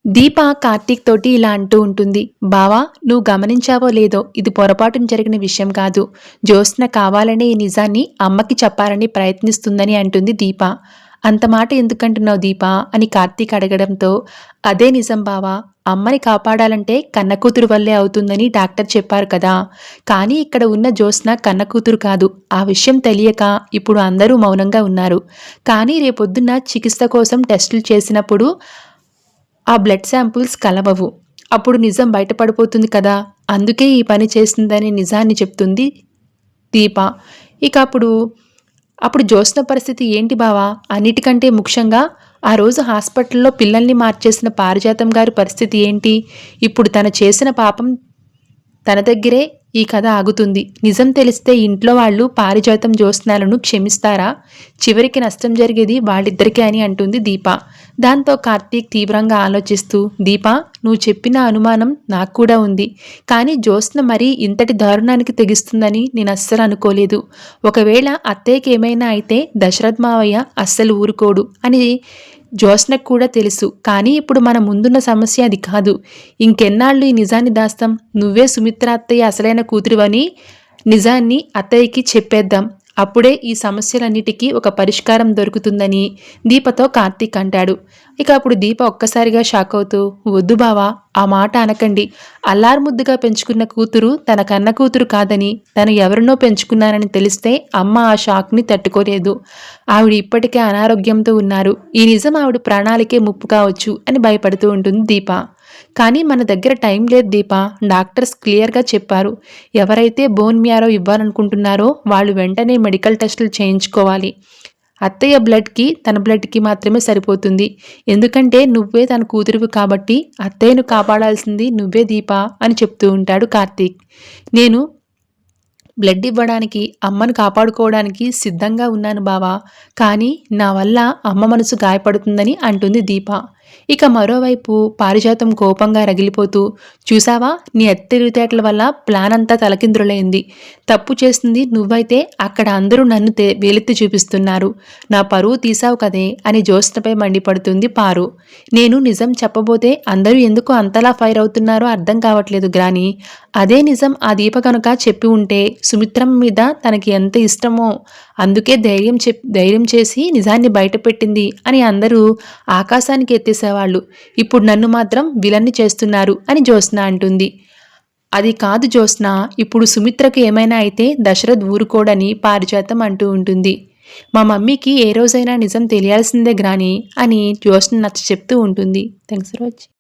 దీప కార్తీక్ తోటి ఇలా అంటూ ఉంటుంది. బావా, నువ్వు గమనించావో లేదో ఇది పొరపాటున జరిగిన విషయం కాదు. జ్యోత్స్న కావాలనే ఈ నిజాన్ని అమ్మకి చెప్పాలని ప్రయత్నిస్తుందని అంటుంది దీప. అంత మాట ఎందుకంటున్నావు దీపా అని కార్తీక్ అడగడంతో, అదే నిజం బావా, అమ్మని కాపాడాలంటే కన్న కూతురు వల్లే అవుతుందని డాక్టర్ చెప్పారు కదా. కానీ ఇక్కడ ఉన్న జ్యోత్స్న కన్న కూతురు కాదు. ఆ విషయం తెలియక ఇప్పుడు అందరూ మౌనంగా ఉన్నారు. కానీ రేపొద్దున్న చికిత్స కోసం టెస్టులు చేసినప్పుడు ఆ బ్లడ్ శాంపుల్స్ కలవవు. అప్పుడు నిజం బయటపడిపోతుంది కదా. అందుకే ఈ పని చేసిందనే నిజాన్ని చెప్తుంది దీప. ఇక అప్పుడు జ్యోత్స్న పరిస్థితి ఏంటి బావా? అన్నిటికంటే ముఖ్యంగా ఆ రోజు హాస్పిటల్లో పిల్లల్ని మార్చేసిన పారిజాతం గారి పరిస్థితి ఏంటి? ఇప్పుడు తను చేసిన పాపం తన దగ్గరే ఈ కథ ఆగుతుంది. నిజం తెలిస్తే ఇంట్లో వాళ్ళు పారిజాతం జ్యోత్స్నాలను క్షమిస్తారా? చివరికి నష్టం జరిగేది వాళ్ళిద్దరికే అని అంటుంది దీప. దాంతో కార్తీక్ తీవ్రంగా ఆలోచిస్తూ, దీపా, నువ్వు చెప్పిన అనుమానం నాకు కూడా ఉంది. కానీ జ్యోత్స్న మరీ ఇంతటి దారుణానికి తెగిస్తుందని నేను అస్సలు అనుకోలేదు. ఒకవేళ అత్తయ్యకి ఏమైనా అయితే దశరథ్ మావయ్య అస్సలు ఊరుకోడు అని జ్యోత్స్నకు కూడా తెలుసు. కానీ ఇప్పుడు మన ముందున్న సమస్య అది కాదు. ఇంకెన్నాళ్ళు ఈ నిజాన్ని దాస్తాం? నువ్వే సుమిత్ర అత్తయ్య అసలైన కూతురివని నిజాన్ని అత్తయ్యకి చెప్పేద్దాం. అప్పుడే ఈ సమస్యలన్నిటికీ ఒక పరిష్కారం దొరుకుతుందని దీపతో కార్తీక్ అంటాడు. ఇక అప్పుడు దీప ఒక్కసారిగా షాక్ అవుతూ, వద్దు బావా, ఆ మాట అనకండి. అల్లారుముద్దుగా పెంచుకున్న కూతురు తన కన్న కూతురు కాదని, తను ఎవరినో పెంచుకున్నానని తెలిస్తే అమ్మ ఆ షాక్ని తట్టుకోలేదు. ఆవిడ ఇప్పటికే అనారోగ్యంతో ఉన్నారు. ఈ నిజం ఆవిడ ప్రాణాలకే ముప్పు కావచ్చు అని భయపడుతూ ఉంటుంది దీప. కానీ మన దగ్గర టైం లేదు దీపా. డాక్టర్స్ క్లియర్గా చెప్పారు. ఎవరైతే బోన్ మ్యారో ఇవ్వాలనుకుంటున్నారో వాళ్ళు వెంటనే మెడికల్ టెస్టులు చేయించుకోవాలి. అత్తయ్య బ్లడ్కి తన బ్లడ్కి మాత్రమే సరిపోతుంది. ఎందుకంటే నువ్వే తన కూతురువు కాబట్టి అత్తయ్యను కాపాడాల్సింది నువ్వే దీపా అని చెప్తూ ఉంటాడు కార్తీక్. నేను బ్లడ్ ఇవ్వడానికి, అమ్మను కాపాడుకోవడానికి సిద్ధంగా ఉన్నాను బావా. కానీ నా వల్ల అమ్మ మనసు గాయపడుతుందని అంటుంది దీప. ఇక మరోవైపు పారిజాతం కోపంగా రగిలిపోతూ, చూసావా, నీ తెలివితేటల వల్ల ప్లాన్ అంతా తలకిందులైంది. తప్పు చేసింది నువ్వైతే అక్కడ అందరూ నన్ను వేలెత్తి చూపిస్తున్నారు. నా పరువు తీసావు కదే అని జ్యోత్స్నపై మండిపడుతుంది పారు. నేను నిజం చెప్పబోతే అందరూ ఎందుకు అంతలా ఫైర్ అవుతున్నారో అర్థం కావట్లేదు గ్రాని. అదే నిజం ఆ దీప కనుక చెప్పి ఉంటే సుమిత్రమ్మ మీద తనకి ఎంత ఇష్టమో అందుకే ధైర్యం చేసి నిజాన్ని బయటపెట్టింది అని అందరూ ఆకాశానికి ఎత్తేసేవాళ్ళు. ఇప్పుడు నన్ను మాత్రం విలన్ని చేస్తున్నారు అని జ్యోత్స్న అంటుంది. అది కాదు జ్యోత్స్న, ఇప్పుడు సుమిత్రకు ఏమైనా అయితే దశరథ్ ఊరుకోడని పారిజాతం అంటూ ఉంటుంది. మా మమ్మీకి ఏ రోజైనా నిజం తెలియాల్సిందే గ్రాని అని జ్యోత్స్న నచ్చ చెప్తూ ఉంటుంది. Thanks for watching.